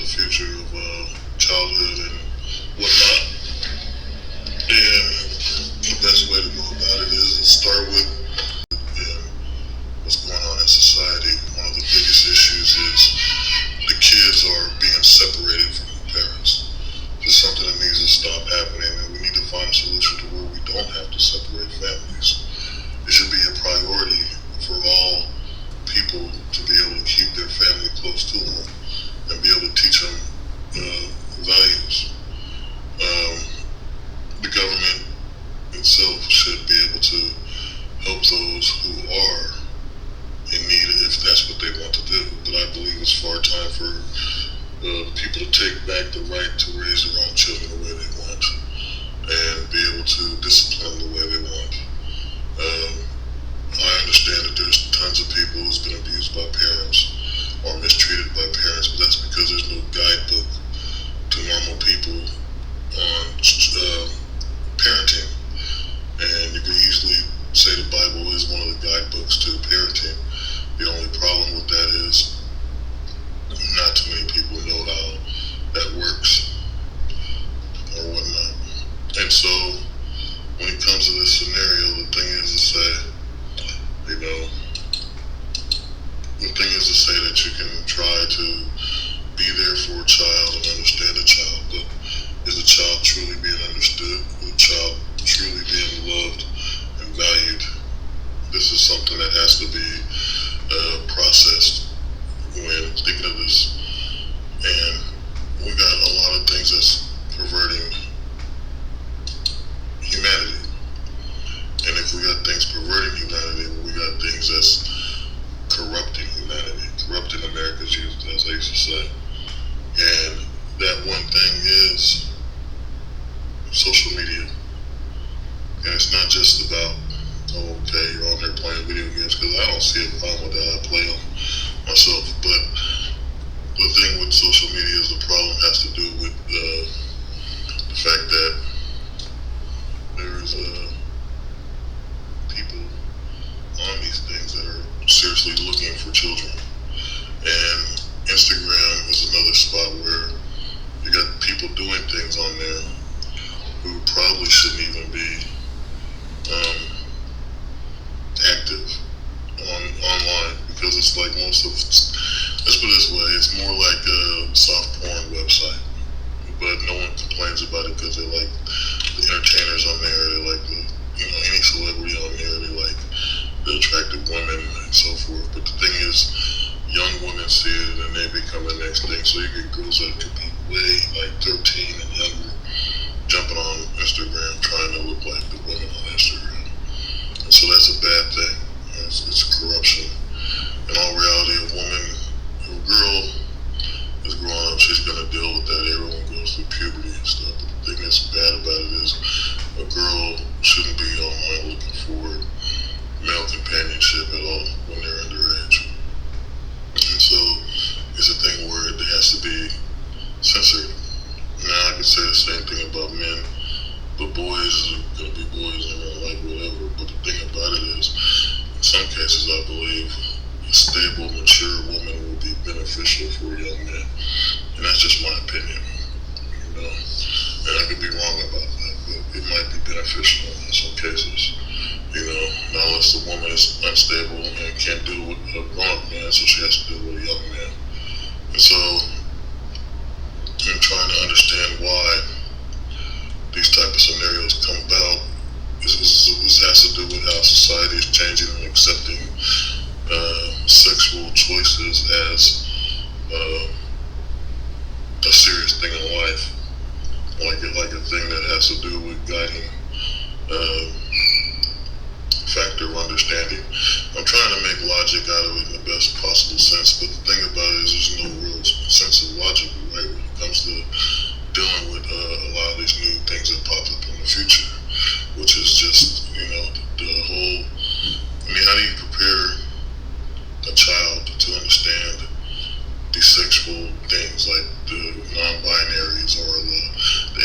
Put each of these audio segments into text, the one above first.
future of childhood and whatnot. And the best way to go about it is to start with and what's going on in society. One of the biggest issues is the kids are being separated from the parents. It's something that needs to stop happening, and we need to find a solution to where we don't have to separate families. It should be a priority for all people to be able to keep their family close to them and be able to teach them values. Um, the government itself should be able to help those who are in need if that's what they want to do. But I believe it's far time for people to take back the right to raise their own children the way they want and be able to discipline them the way they want. I understand that there's tons of people who's been abused by parents or mistreated by parents, but that's because there's no guidebook to normal people on parenting. And you can easily say the Bible is one of the guidebooks to parenting. The only problem with that is not too many people know how that works or whatnot. And so when it comes to this scenario, the thing is to say, the thing is to say that you can try to be there for a child and understand a child, but is the child truly being understood? Is the child truly being loved and valued? This is something that has to be processed when thinking of this. And we got a lot of things that's perverting humanity. And if we got things perverting humanity, we got things that's corrupting humanity, corrupting America's youth, as I used to say. And that one thing is social media. And it's not just about, oh, okay, you're on there playing video games, because I don't see a problem with that. I play them myself. But the thing with social media is the problem has to do with the fact that there's people on these things that are seriously looking for children. And Instagram is another spot where you got people doing things on there who probably shouldn't even be active online, because it's like let's put it this way, it's more like a soft porn website, but no one complains about it because they like the entertainers on there, they like any celebrity on there, they like the attractive women and so forth. But the thing is, young women see it and they become the next thing. So you get girls that could be way like 13 and younger jumping on Instagram trying to look like the women on Instagram. And so that's a bad thing. It's corruption. In all reality, a girl is growing up, she's going to deal with that. Everyone goes through puberty and stuff. But the thing that's bad about it is a girl shouldn't be online looking for male companionship at all when they're underage. And so it's a thing where it has to be censored. Now I can say the same thing about men, but boys are going to be boys and they're going to like whatever. But the thing about it is, in some cases I believe a stable, mature woman will be beneficial for a young man. And that's just my opinion, And I could be wrong about that, but it might be beneficial in some cases. Not unless the woman is unstable and can't deal with a grown man, so she has to deal with a young man. And so I'm trying to understand why these type of scenarios come about. This has to do with how society is changing and accepting sexual choices as a serious thing in life, like a thing that has to do with guiding factor of understanding. I'm trying to make logic out of it in the best possible sense, but the thing about it is there's no real sense of logic, right, when it comes to dealing with a lot of these new things that pop up in the future, which is just, the whole, how do you prepare a child to understand these sexual things like the non-binaries or the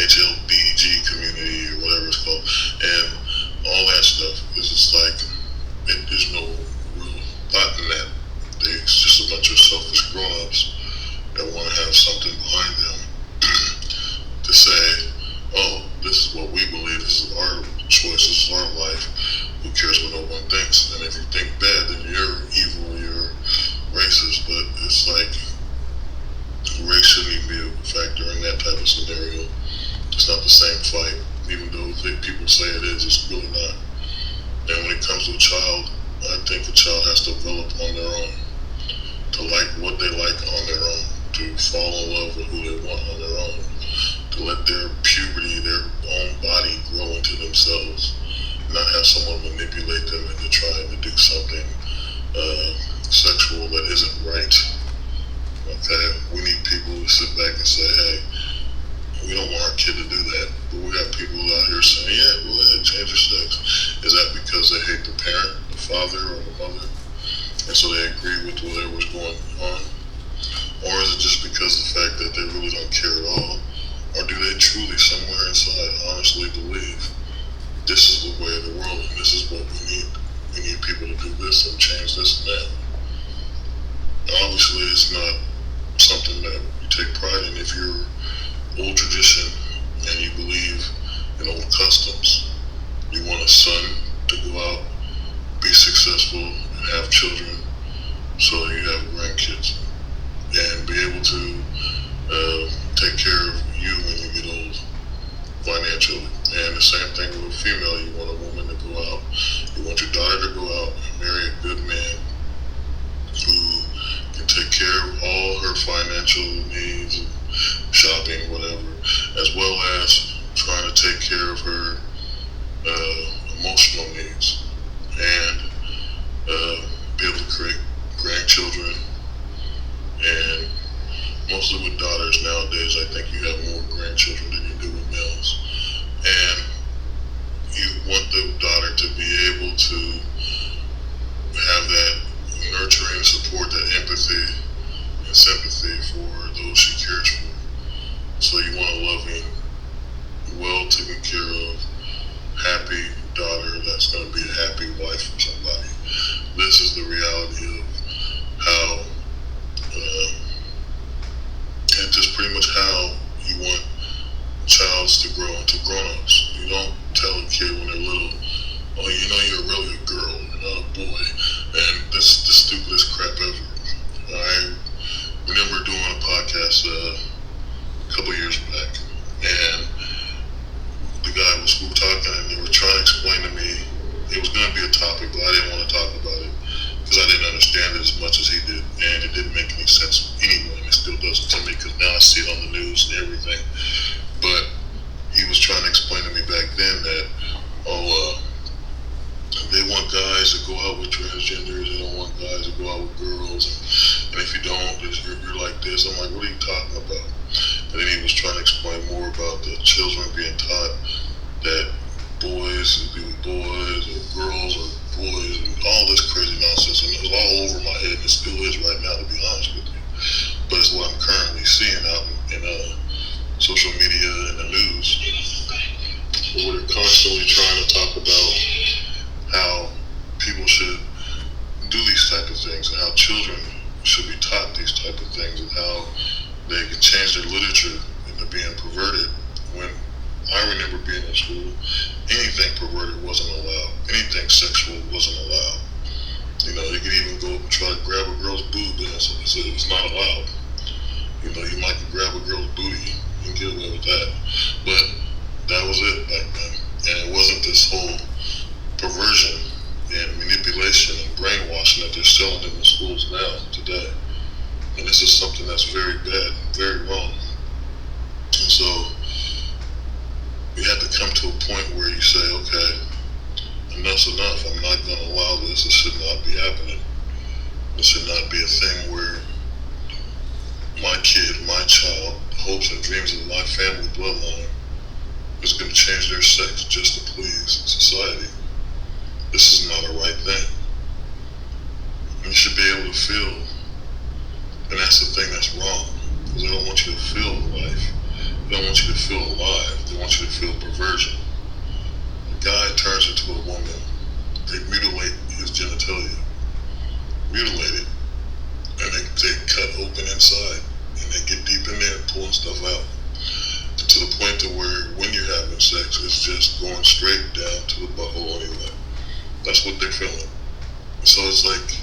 HLBG community or whatever it's called, and all that stuff is just like, there's no real thought in that. It's just a bunch of selfish grown-ups that want to have something behind of scenario. It's not the same fight, even though people say it is. It's really not. And when it comes to a child, I think a child has to develop on their own, to like what they like on their own, to fall in love with who they want on their own, to let their puberty, their own body grow into themselves, not have someone manipulate them into trying to do something sexual that isn't right. Okay, we need people to sit back and say, hey, we don't want our kid to do that, but we got people out here saying, yeah, go ahead, change your sex. Is that because they hate the parent, the father, or the mother, and so they agree with whatever's going on? Or is it just because of the fact that they really don't care at all? Or do they truly, somewhere inside, honestly believe this is the way of the world and this is what we need? We need people to do this and change this and that. And obviously, it's not something that you take pride in if you're old tradition and you believe in old customs. You want a son to go out, be successful, and have children, so you have grandkids, and be able to take care of you when you get old financially. And the same thing with a female. You want a woman to go out. You want your daughter to go out and marry a good man who can take care of all her financial needs, shopping, whatever, as well as trying to take care of her emotional needs, and be able to create grandchildren. And mostly with daughters nowadays, I think you have more grandchildren than you do with males. And you want the daughter to be able to have that nurturing support, that empathy and sympathy for those she cares for. So you want a loving, well taken care of, happy daughter that's going to be a happy wife for somebody. This is the reality of how, and just pretty much how you want childs to grow into grown-ups. You don't tell a kid when they're little, oh, you know you're really a girl, you're not a boy. And that's the stupidest crap ever. I remember doing a podcast a couple years back, and the guy was talking, and they were trying to explain to me, it was going to be a topic, but I didn't want to talk about it because I didn't understand it as much as he did, and it didn't make any sense anyway, and it still doesn't to me because now I see it on the news and everything. But he was trying to explain to me back then that, they want guys to go out with transgenders, they don't want guys to go out with girls, and if you don't, you're like this. I'm like, what are you talking about? And then he was trying to explain more about the children being taught that boys should be with boys, or girls or boys, and all this crazy nonsense. And it was all over my head, and it still is right now, to be honest with you. But it's what I'm currently seeing out in social media and the news. Where they're constantly trying to talk about how people should do these type of things, and how children should be taught these type of things, and how they can change their literature into being perverted. When I remember being in school, anything perverted wasn't allowed. Anything sexual wasn't allowed. You know, you could even go try to grab a girl's boob, and it's not allowed. You know, you might grab a girl's booty and get away with that. But that was it back then. And it wasn't this whole perversion and manipulation and brainwashing that they're selling in the schools now, today. And this is something that's very bad, very wrong. And so you have to come to a point where you say, okay, enough's enough. I'm not going to allow this. This should not be happening. This should not be a thing where my kid, my child, hopes and dreams of my family bloodline is going to change their sex just to please society. This is not a right thing. You should be able to feel, and that's the thing that's wrong, because they don't want you to feel life. They don't want you to feel alive. They want you to feel perversion. A guy turns into a woman, they mutilate his genitalia, mutilate it, and they cut open inside, and they get deep in there and pulling stuff out, to the point to where when you're having sex, it's just going straight down to the butthole anyway. That's what they're feeling. So it's like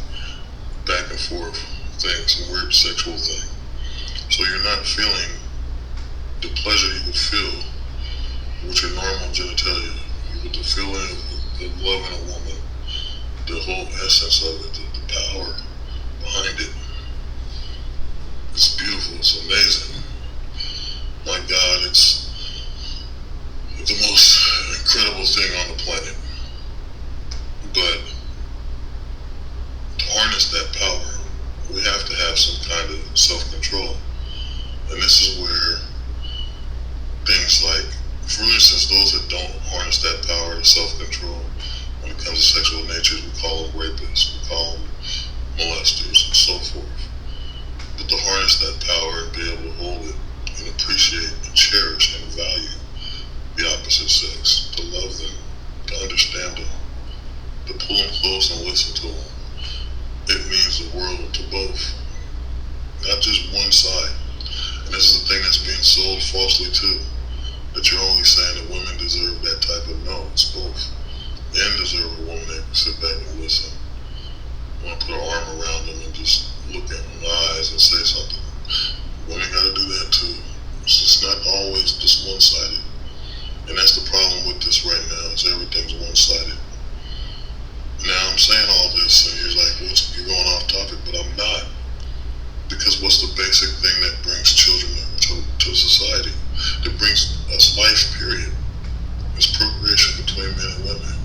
back and forth thing, some weird sexual thing. So you're not feeling the pleasure you would feel with your normal genitalia, with the feeling of loving a woman, the whole essence of it, the power behind it. It's beautiful, it's amazing. My God, it's the most incredible thing on the planet. But to harness that power, we have to have some kind of self-control. And this is where things like, for instance, those that don't harness that power to self-control, when it comes to sexual natures, we call them rapists, we call them molesters, and so forth. But to harness that power and be able to hold it and appreciate and cherish and value the opposite sex, to love them, to understand them, to pull them close and listen to them, it means the world to both, not just one side. And this is the thing that's being sold falsely too, that you're only saying that women deserve that type of no. It's both. Men deserve a woman that can sit back and listen. Want to put her arm around them and just look at them in the eyes and say something. Women got to do that too. It's just not always just one-sided. And that's the problem with this right now, is everything's one-sided. Now I'm saying all this and you're like, well, you're going off topic, but I'm not. Because what's the basic thing that brings children to society? That brings us life, period. It's procreation between men and women.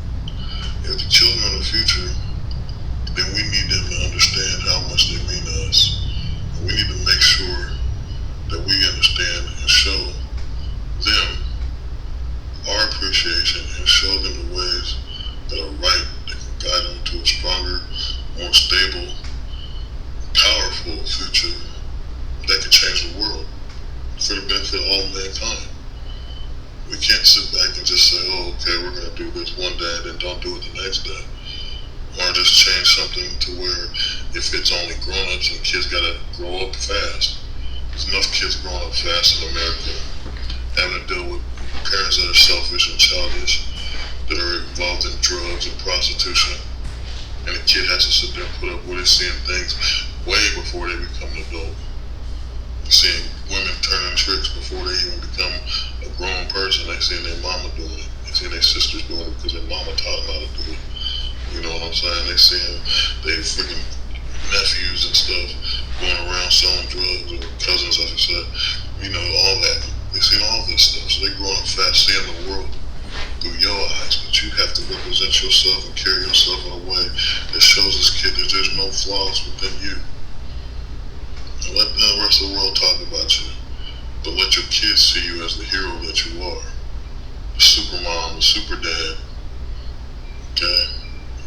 If the children are the future, then we need them to understand how much they mean to us. And we need to make sure that we understand and show them our appreciation and show them the ways that are right, that can guide them to a stronger, more stable, powerful future that can change the world for the benefit of all mankind. We can't sit back and just say, oh, okay, we're going to do this one day and then don't do it the next day. Or just change something to where if it's only grown-ups and kids got to grow up fast. There's enough kids growing up fast in America having to deal with parents that are selfish and childish, that are involved in drugs and prostitution, and the kid has to sit there and put up with it, seeing things way before they become an adult. Seeing women turning tricks before they even become a grown person. They seeing their mama doing it. They seeing their sisters doing it because their mama taught them how to do it. You know what I'm saying? They seeing their freaking nephews and stuff going around selling drugs, or cousins, like I said. You know, all that. They seen all this stuff. So they growing up fast, seeing the world through your eyes. But you have to represent yourself and carry yourself in a way that shows this kid that there's no flaws within you. Let the rest of the world talk about you, but let your kids see you as the hero that you are. The super mom, the super dad. Okay?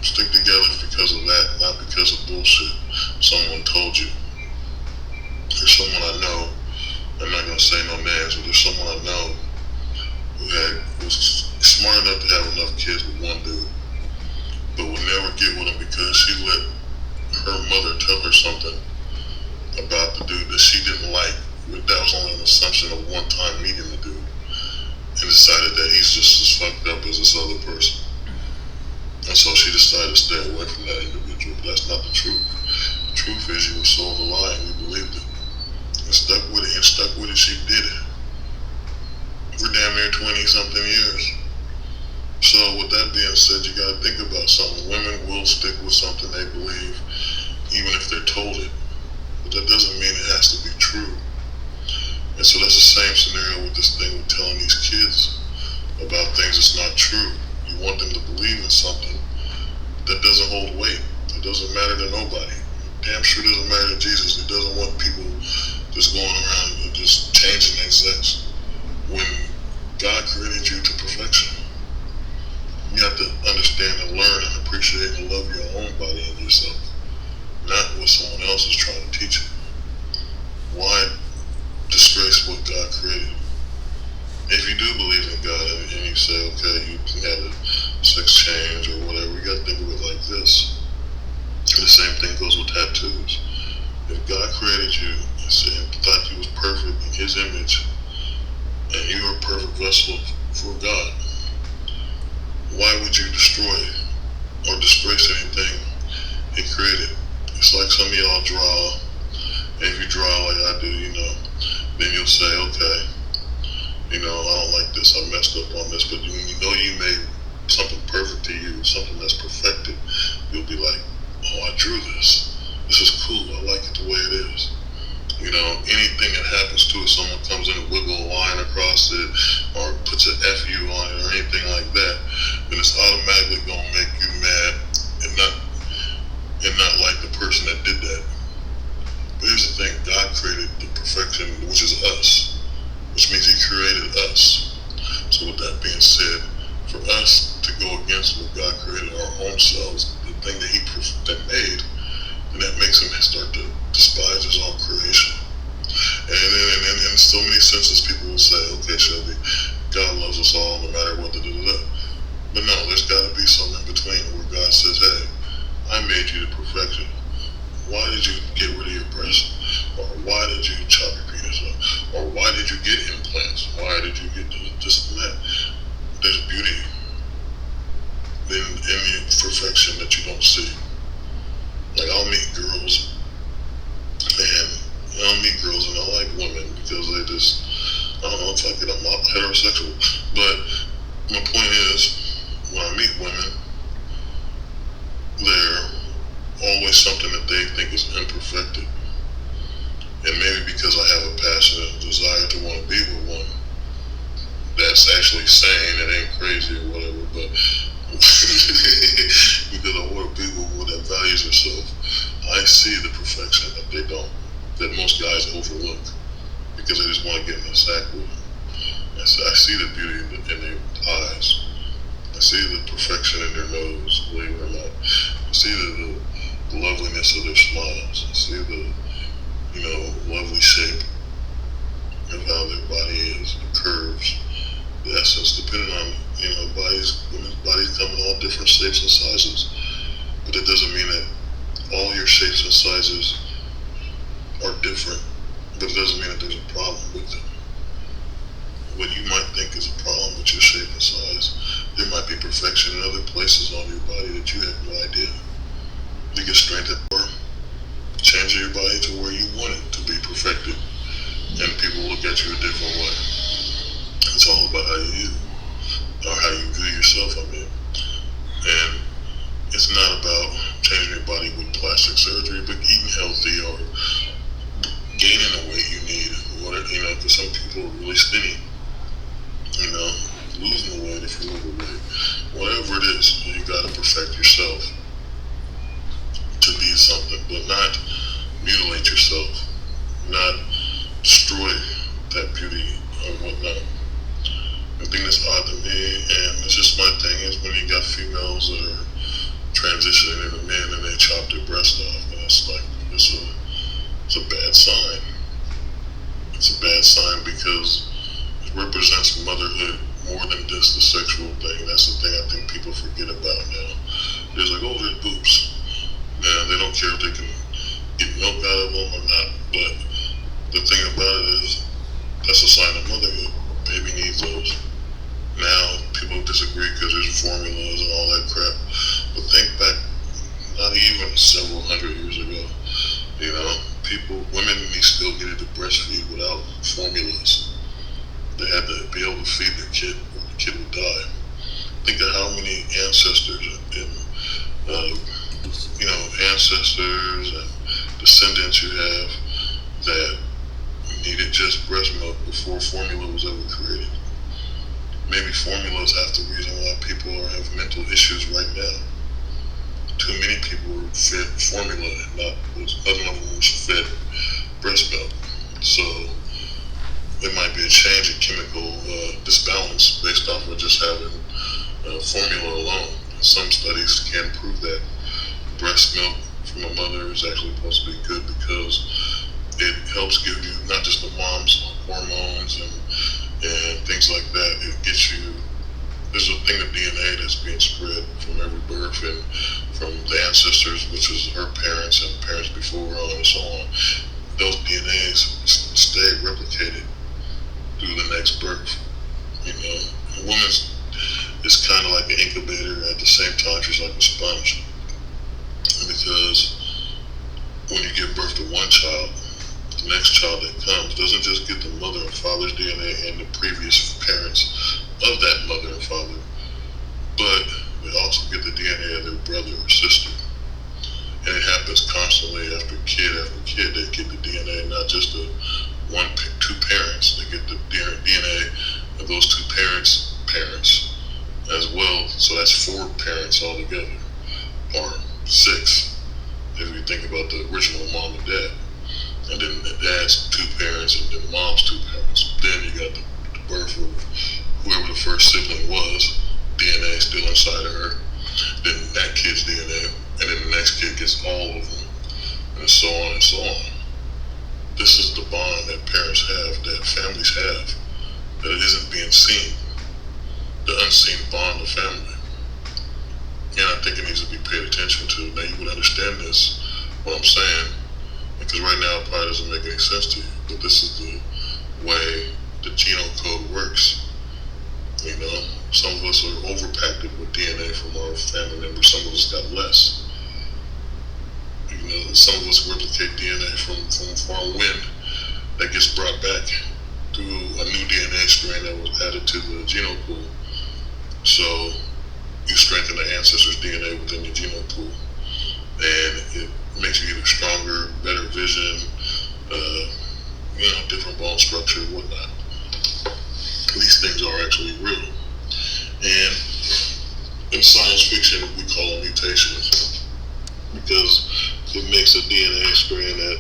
Stick together because of that, not because of bullshit someone told you. There's someone I know, I'm not going to say no names, but there's someone I know who was smart enough to have enough kids with one dude, but would never get with him because she let her mother tell her something about the dude that she didn't like. That was only an assumption of one time meeting the dude, and decided that he's just as fucked up as this other person. And so she decided to stay away from that individual. But that's not the truth. The truth is you were sold a lie and you believed it. And stuck with it, she did it. For damn near 20-something years. So with that being said, you gotta think about something. Women will stick with something they believe, even if they're told it. But that doesn't mean it has to be true. And so that's the same scenario with this thing with telling these kids about things that's not true. You want them to believe in something that doesn't hold weight. It doesn't matter to nobody. Damn sure doesn't matter to Jesus. He doesn't want people just going around and just changing their sex when God created you to perfection. You have to understand and learn and appreciate and love your own body and yourself, not what someone else is trying to teach you. Why disgrace what God created? If you do believe in God and you say, okay, you can have a sex change or whatever, you got to think of it like this. And the same thing goes with tattoos. If God created you and thought you was perfect in His image, and you are a perfect vessel for God, why would you destroy or disgrace anything He created? It's like some of y'all draw, and if you draw like I do, you know, then you'll say, okay, messed up on this, but when you know you made something perfect to you, something that's perfected, you'll be like, oh, I drew this. This is cool. I like it the way it is. You know, anything that happens to it, someone comes in and wiggle a line across it or puts an FU on it or anything like that, then it's automatically going to make you mad and not like the person that did that. But here's the thing, God created the perfection, which is us, which means he created us. So with that being said, for us to go against what God created, our own selves, the thing that he made, and that makes him start to despise his own creation. And then in so many senses, people will say, okay, Shelby, God loves us all no matter what, But no, there's got to be something in between where God says, hey, I made you to perfection. Why did you get rid of your breast? Or why did you chop your penis off? Or why did you get implants? Why did you get this and that? There's beauty in the perfection that you don't see. Like, I'll meet girls, and I'll meet girls and I like women because they just, I don't know if I get them heterosexual, but my point is, when I meet women, they're always something that they think is imperfected. And maybe because I have a passionate desire to want to be with one that's actually sane, it ain't crazy or whatever, but because I want to be with one that values herself, I see the perfection that they don't, that most guys overlook because they just want to get in the sack with them. I see the beauty in their eyes. I see the perfection in their nose, believe it or not. I see the loveliness of their smiles. I see the, lovely shape of how their body is, the curves, the essence, depending on, women's bodies come in all different shapes and sizes. But it doesn't mean that all your shapes and sizes are different, but it doesn't mean that there's a problem with them. What you might think is a problem with your shape and size, there might be perfection in other places on your body that you have no idea. You can strengthen or change your body to where you want it to be perfected, and people look at you a different way. It's all about how you view yourself, and it's not about changing your body with plastic surgery, but eating healthy or gaining the weight you need, because some people are really skinny, losing the weight if you're overweight. Whatever it is, you gotta perfect yourself to be something, but not mutilate yourself, not destroy that beauty or whatnot. The thing that's odd to me, and it's just my thing, is when you got females that are transitioning into men and they chop their breast off, and it's like, it's a bad sign. It's a bad sign because it represents motherhood more than just the sexual thing. That's the thing I think people forget about now. They're like, oh, there's boobs. Now, they don't care if they can get milk out of them or not, but the thing about it is, that's a sign of motherhood. Baby needs those. Now, people disagree because there's formulas and all that crap, but think back, not even several hundred years ago, women still needed to breastfeed without formulas. They had to be able to feed their kid or the kid would die. Think of how many ancestors and descendants you have that needed just breast milk before formula was ever created. Maybe formula is half the reason why people have mental issues right now. Too many people were fed formula and not enough was fed breast milk. So there might be a change in chemical disbalance based off of just having formula alone. Some studies can prove that breast milk from a mother is actually supposed to be good because it helps give you not just the mom's hormones and things like that. It gets you, there's a thing of DNA that's being spread from every birth and from the ancestors, which was her parents and parents before her and so on. Those DNAs stay replicated through the next birth. A woman is kind of like an incubator. At the same time, she's like a sponge, because when you give birth to one child, the next child that comes doesn't just get the mother and father's DNA and the previous parents' of that mother and father, but they also get the DNA of their brother or sister. And it happens constantly after kid after kid. They get the DNA, not just the two parents. They get the DNA of those two parents as well. So that's four parents altogether, or six if you think about the original mom and dad. And then the dad's two parents, and then mom's two parents. Then you got the birth of whoever the first sibling was, DNA still inside of her. Then that kid's DNA, and then the next kid gets all of them, and so on and so on. This is the bond that parents have, that families have, that it isn't being seen. The unseen bond of family. And I think it needs to be paid attention to. Now you would understand this, what I'm saying, because right now it probably doesn't make any sense to you, but this is the way the genome code works. You know, some of us are overpacked with DNA from our family members, some of us got less. You know, some of us replicate DNA from farm wind that gets brought back through a new DNA strain that was added to the genome pool. So you strengthen the ancestors' DNA within your genome pool, and it makes you either stronger, better vision, different bone structure, whatnot. These things are actually real. And in science fiction, we call them mutations, because it makes a DNA strain that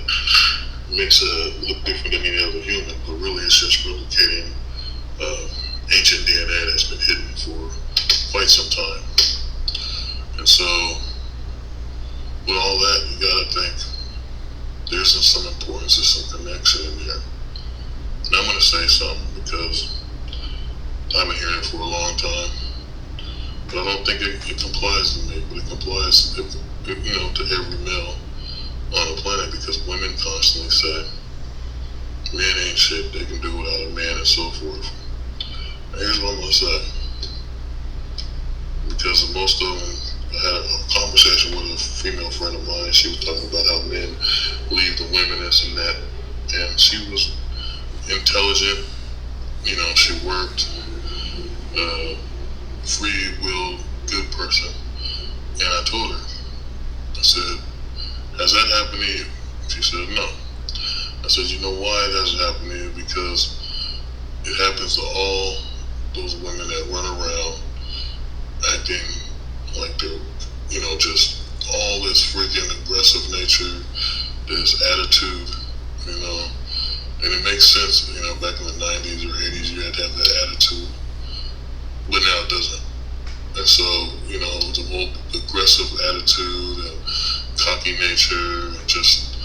makes it look different than any other human, but really it's just replicating ancient DNA that's been hidden for quite some time. And so, with all that, you gotta think there's some importance, there's some connection in there. And I'm gonna say something because I've been hearing it for a long time, but I don't think it complies to me, but it complies, to every male on the planet, because women constantly say, men ain't shit, they can do without a man, and so forth. And here's what I'm gonna say. Because most of them, I had a conversation with a female friend of mine, she was talking about how men leave the women, this and that, and she was intelligent, she worked, free will, good person. And I told her, I said, has that happened to you? She said, no. I said, you know why it hasn't happened to you? Because it happens to all those women that run around acting like they're, just all this freaking aggressive nature, this attitude, and it makes sense, back in the 90s or 80s, you had to have that attitude, but now it doesn't. And so, the whole aggressive attitude and cocky nature and just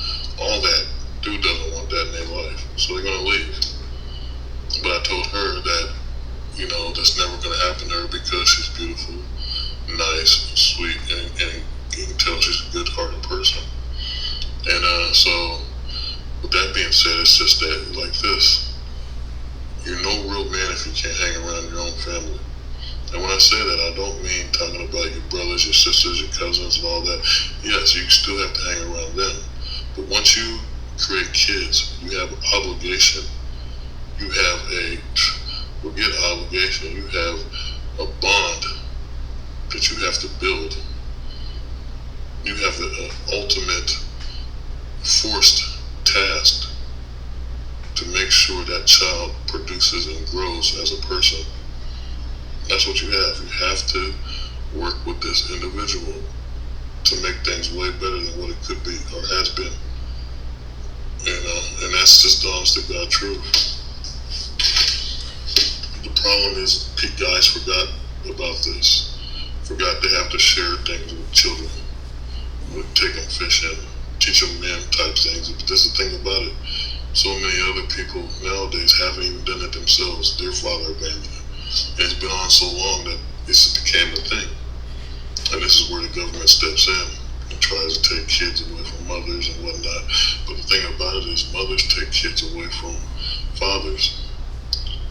all that, dude doesn't want that in their life, so they're gonna leave. But I told her that, that's never gonna happen to her because she's beautiful, nice, sweet, and you can tell she's a good-hearted person. And so, with that being said, it's just that, like this, you're no real man if you can't hang around your own family. And when I say that, I don't mean talking about your brothers, your sisters, your cousins, and all that. Yes, you still have to hang around them. But once you create kids, you have obligation. You have forget obligation, you have a bond that you have to build. You have the ultimate forced task to make sure that child produces and grows as a person. That's what you have. You have to work with this individual to make things way better than what it could be or has been. And that's just the honest to God truth. The problem is guys forgot about this. Forgot they have to share things with children. Take them fishing, teach them men type things. But that's the thing about it. So many other people nowadays haven't even done it themselves. Their father abandoned it. And it's been on so long that this became a thing. And this is where the government steps in and tries to take kids away from mothers and whatnot. But the thing about it is mothers take kids away from fathers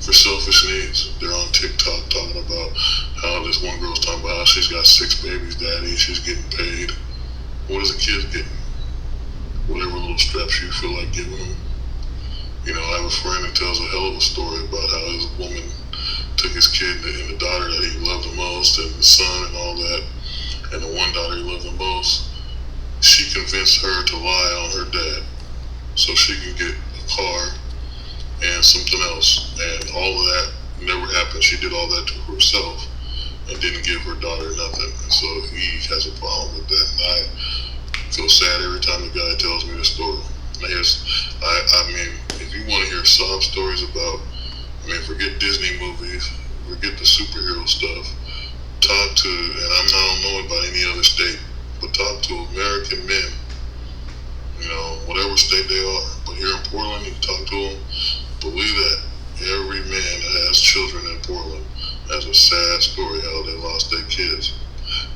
for selfish needs. They're on TikTok talking about how this one girl's talking about how she's got 6 babies, daddy, she's getting paid. What is the kid getting? Whatever little straps you feel like giving them. I have a friend that tells a hell of a story about how his woman took his kid and the daughter that he loved the most, and the son and all that, and the one daughter he loved the most. She convinced her to lie on her dad so she can get a car and something else, and all of that never happened. She did all that to herself and didn't give her daughter nothing. And so he has a problem with that, and I feel sad every time the guy tells me the story. I mean, if you want to hear sob stories about, forget Disney movies, forget the superhero stuff. Talk to, and I don't know about any other state, but talk to American men, whatever state they are. But here in Portland, you talk to them, believe that every man that has children in Portland has a sad story how they lost their kids.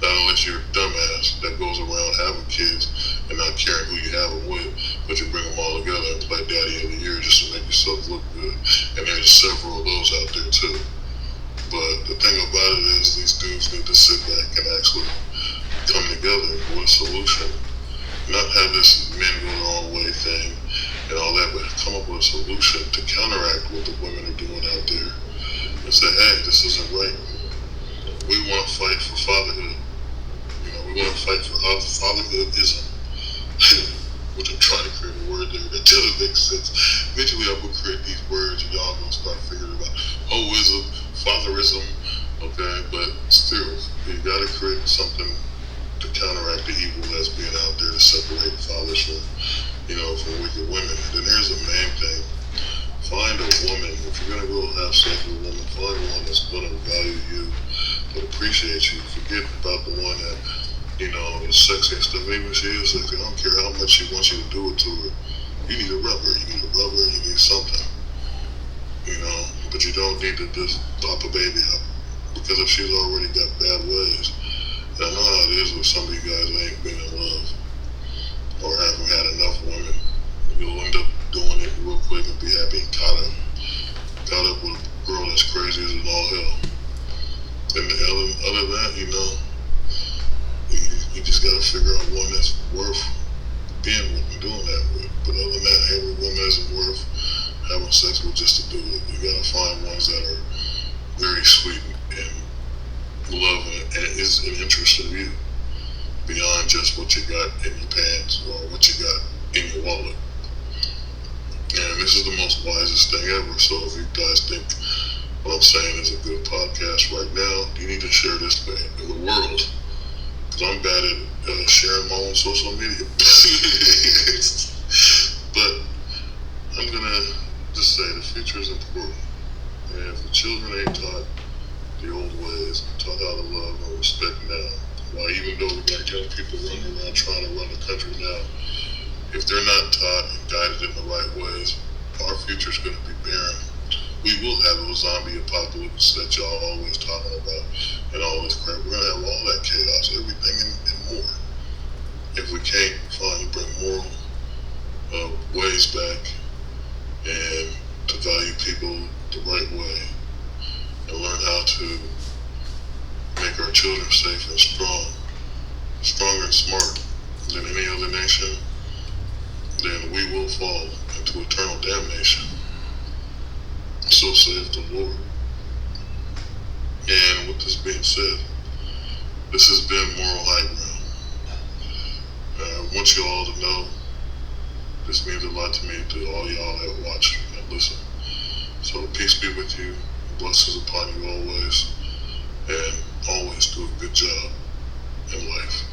Not unless you're a dumbass that goes around having kids and not caring who you have them with, but you bring them all together and play daddy of the year just to make yourself look good. And there's several of those out there too. But the thing about it is these dudes need to sit back and actually come together with a solution. Not have this men go their own way thing and all that, but come up with a solution to counteract what the women are doing out there and say, hey, this isn't right. We want to fight for fatherhood. We want to fight for fatherhoodism. Which I'm trying to create a word there that doesn't make sense. Eventually I will create these words and y'all gonna start figuring out hoism, fatherism, okay? But still, you gotta create something to counteract the evil that's being out there to separate fathers from wicked women. And then here's the main thing. Find a woman. If you're gonna go have sex with a woman, find one that's gonna value you, that appreciates you. Forget about the one that is sexy and stuff. Even if she is sexy, I don't care how much she wants you to do it to her. You need a rubber. You need something. But you don't need to just pop a baby up. Because if she's already got bad ways, and I know how it is with some of you guys that ain't been in love or haven't had enough women. You'll end up doing it real quick and be happy and caught up with a girl that's crazy as all hell. And other than that, you just gotta figure out one that's worth being with and doing that with. But other than that, every woman isn't worth having sex with just to do it. You gotta find ones that are very sweet and loving and is an interest of you beyond just what you got in your pants or what you got in your wallet. And this is the most wisest thing ever. So if you guys think what I'm saying is a good podcast right now, you need to share this in the world. Because I'm bad at sharing my own social media. But I'm going to just say the future is important. And if the children ain't taught the old ways, taught how to love and respect now, why even though we got young people running around trying to run the country now, if they're not taught and guided in the right ways, our future's going to be barren. We will have those zombie apocalypse that y'all always talking about and all this crap. We're going to have all that chaos, everything and more. If we can't finally bring moral ways back and to value people the right way and learn how to make our children safe and strong, stronger and smart than any other nation, then we will fall into eternal damnation. So saith the Lord. And with this being said, this has been Moral High Ground. I want you all to know this means a lot to me, to all y'all that watch and listen. So peace be with you, blessings upon you always, and always do a good job in life.